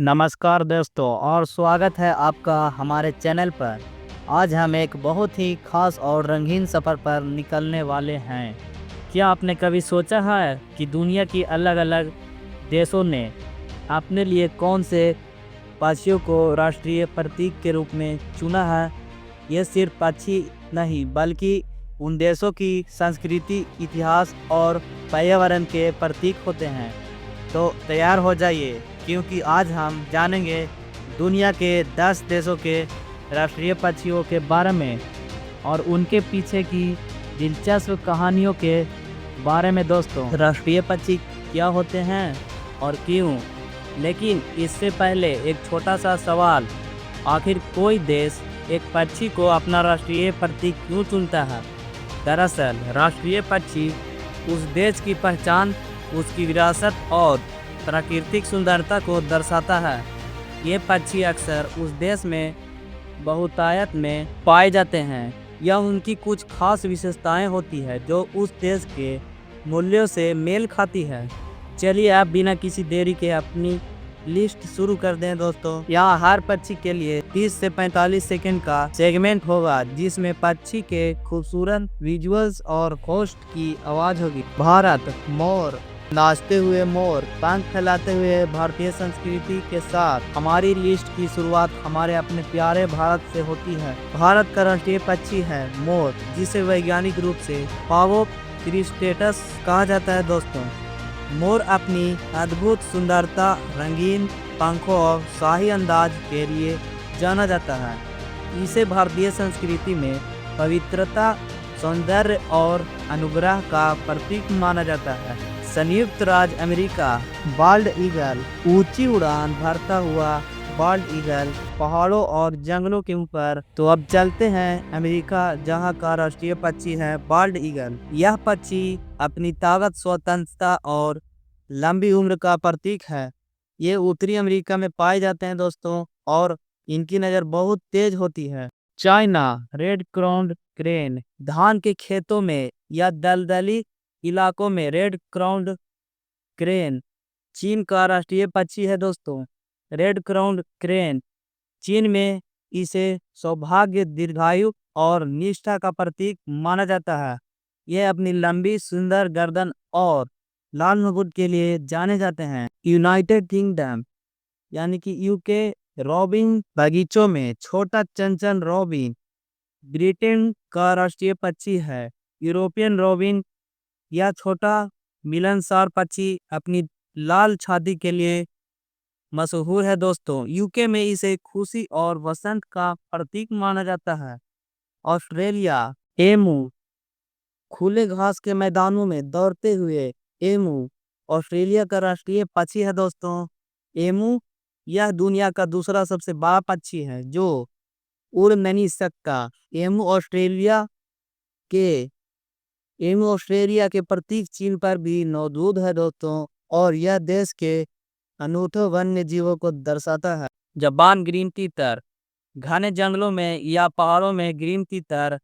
नमस्कार दोस्तों और स्वागत है आपका हमारे चैनल पर। आज हम एक बहुत ही खास और रंगीन सफ़र पर निकलने वाले हैं। क्या आपने कभी सोचा है कि दुनिया की अलग-अलग देशों ने अपने लिए कौन से पक्षियों को राष्ट्रीय प्रतीक के रूप में चुना है? ये सिर्फ पक्षी नहीं बल्कि उन देशों की संस्कृति, इतिहास और पर्यावरण के प्रतीक होते हैं। तो तैयार हो जाइए क्योंकि आज हम जानेंगे दुनिया के 10 देशों के राष्ट्रीय पक्षियों के बारे में और उनके पीछे की दिलचस्प कहानियों के बारे में। दोस्तों, राष्ट्रीय पक्षी क्या होते हैं और क्यों? लेकिन इससे पहले एक छोटा सा सवाल, आखिर कोई देश एक पक्षी को अपना राष्ट्रीय प्रतीक क्यों चुनता है? दरअसल राष्ट्रीय पक्षी उस देश की पहचान, उसकी विरासत और प्राकृतिक सुंदरता को दर्शाता है। ये पक्षी अक्सर उस देश में बहुतायत में पाए जाते हैं या उनकी कुछ खास विशेषताएं होती है जो उस देश के मूल्यों से मेल खाती है। चलिए आप बिना किसी देरी के अपनी लिस्ट शुरू कर दें। दोस्तों, यहाँ हर पक्षी के लिए 30 से 45 सेकंड का सेगमेंट होगा जिसमें पक्षी के खूबसूरत विजुअल्स और होस्ट की आवाज होगी। भारत, मोर, नाचते हुए मोर, पंख फैलाते हुए भारतीय संस्कृति के साथ हमारी लिस्ट की शुरुआत हमारे अपने प्यारे भारत से होती है। भारत का राष्ट्रीय पक्षी है मोर, जिसे वैज्ञानिक रूप से पावो क्रिस्टेटस कहा जाता है। दोस्तों, मोर अपनी अद्भुत सुंदरता, रंगीन पंखों और शाही अंदाज के लिए जाना जाता है। इसे भारतीय संस्कृति में पवित्रता, सौंदर्य और अनुग्रह का प्रतीक माना जाता है। संयुक्त राज्य अमेरिका, बाल्ड ईगल, ऊंची उड़ान भरता हुआ बाल्ड ईगल पहाड़ों और जंगलों के ऊपर। तो अब चलते हैं अमेरिका, जहां का राष्ट्रीय पक्षी है बाल्ड ईगल। यह पक्षी अपनी ताकत, स्वतंत्रता और लंबी उम्र का प्रतीक है। ये उत्तरी अमेरिका में पाए जाते हैं दोस्तों, और इनकी नज़र बहुत तेज होती है। चाइना, रेड क्राउन्ड क्रेन, धान के खेतों में या दलदली इलाकों में रेड क्राउन्ड क्रेन चीन का राष्ट्रीय पक्षी है। दोस्तों, रेड क्राउन्ड क्रेन चीन में इसे सौभाग्य, दीर्घायु और निष्ठा का प्रतीक माना जाता है। यह अपनी लंबी सुंदर गर्दन और लाल मुकुट के लिए जाने जाते हैं। यूनाइटेड किंगडम यानी कि यूके, रॉबिन बगीचों में छोटा चंचल रॉबिन ब्रिटेन का राष्ट्रीय पक्षी है। यूरोपियन रॉबिन यह छोटा मिलनसार पक्षी अपनी लाल छाती के लिए मशहूर है। दोस्तों, यूके में इसे खुशी और वसंत का प्रतीक माना जाता है। ऑस्ट्रेलिया, एमू, खुले घास के मैदानों में दौड़ते हुए एमू ऑस्ट्रेलिया का राष्ट्रीय पक्षी है। दोस्तों, एमू यह दुनिया का दूसरा सबसे बड़ा पक्षी है जो उड़ नहीं सकता। के एमू ऑस्ट्रेलिया के प्रतीक चिन्ह पर भी मौजूद है। दोस्तों, और यह देश के अनूठे वन्य जीवों को दर्शाता है। जापान ग्रीन तीतर, घने जंगलों में या पहाड़ों में ग्रीन तीतर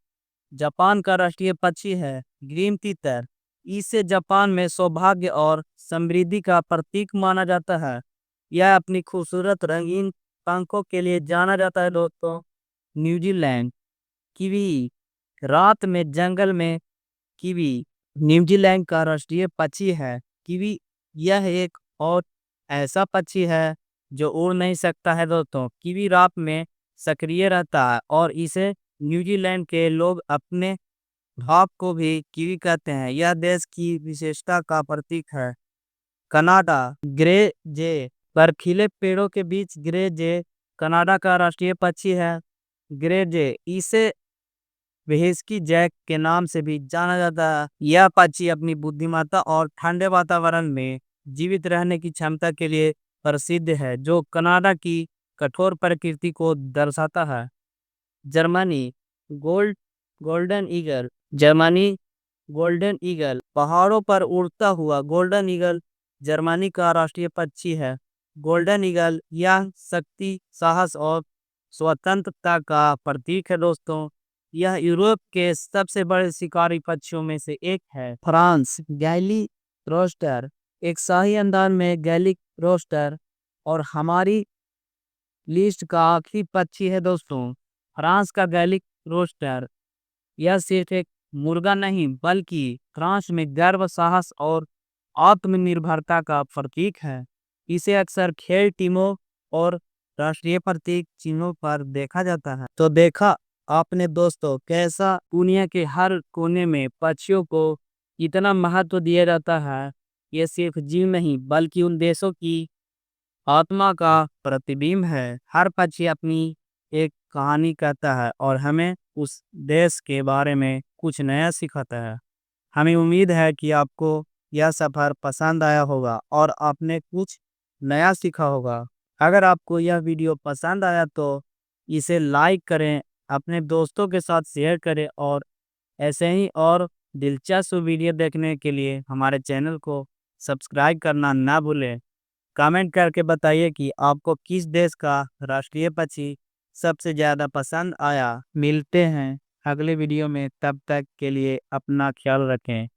जापान का राष्ट्रीय पक्षी है। ग्रीन तीतर इसे जापान में सौभाग्य और समृद्धि का प्रतीक माना जाता है। यह अपनी खूबसूरत रंगीन पंखों के लिए जाना जाता है। दोस्तों, न्यूजीलैंड कीवी, रात में जंगल में कीवी न्यूजीलैंड का राष्ट्रीय पक्षी है। कीवी यह एक और ऐसा पक्षी है जो उड़ नहीं सकता है। दोस्तों, कीवी रात में सक्रिय रहता है और इसे न्यूजीलैंड के लोग अपने भाप को भी कीवी कहते हैं। यह देश की विशेषता का प्रतीक है। कनाडा, ग्रे जे, बर्फीले पेड़ों के बीच ग्रे जे कनाडा का राष्ट्रीय पक्षी है। ग्रे जे इसे वेहेस्की जैक के नाम से भी जाना जाता है। यह पक्षी अपनी बुद्धिमत्ता और ठंडे वातावरण में जीवित रहने की क्षमता के लिए प्रसिद्ध है, जो कनाडा की कठोर प्रकृति को दर्शाता है। Germany, gold golden eagle, Germany golden eagle, पहाड़ों पर उड़ता हुआ गोल्डन ईगल जर्मनी का राष्ट्रीय पक्षी है। गोल्डन ईगल यह शक्ति, साहस और स्वतंत्रता का प्रतीक है। दोस्तों, यह यूरोप के सबसे बड़े शिकारी पक्षियों में से एक है। फ्रांस, गैली रोस्टर, एक शाही अंदाज में गैलिक रोस्टर और हमारी लिस्ट का आखिरी पक्षी है दोस्तों फ्रांस का गैलिक रोस्टर। यह सिर्फ एक मुर्गा नहीं बल्कि फ्रांस में गर्व, साहस और आत्मनिर्भरता का प्रतीक है। इसे अक्सर खेल टीमों और राष्ट्रीय प्रतीक चिन्हों पर देखा जाता है। तो देखा आपने दोस्तों कैसा दुनिया के हर कोने में पक्षियों को इतना महत्व दिया जाता है। ये सिर्फ जीव नहीं बल्कि उन देशों की आत्मा का प्रतिबिंब है। हर पक्षी अपनी एक कहानी कहता है और हमें उस देश के बारे में कुछ नया सिखाता है। हमें उम्मीद है कि आपको यह सफ़र पसंद आया होगा और आपने कुछ नया सीखा होगा। अगर आपको यह वीडियो पसंद आया तो इसे लाइक करें, अपने दोस्तों के साथ शेयर करें और ऐसे ही और दिलचस्प वीडियो देखने के लिए हमारे चैनल को सब्सक्राइब करना ना भूलें। कमेंट करके बताइए कि आपको किस देश का राष्ट्रीय पक्षी सबसे ज़्यादा पसंद आया। मिलते हैं अगले वीडियो में, तब तक के लिए अपना ख्याल रखें।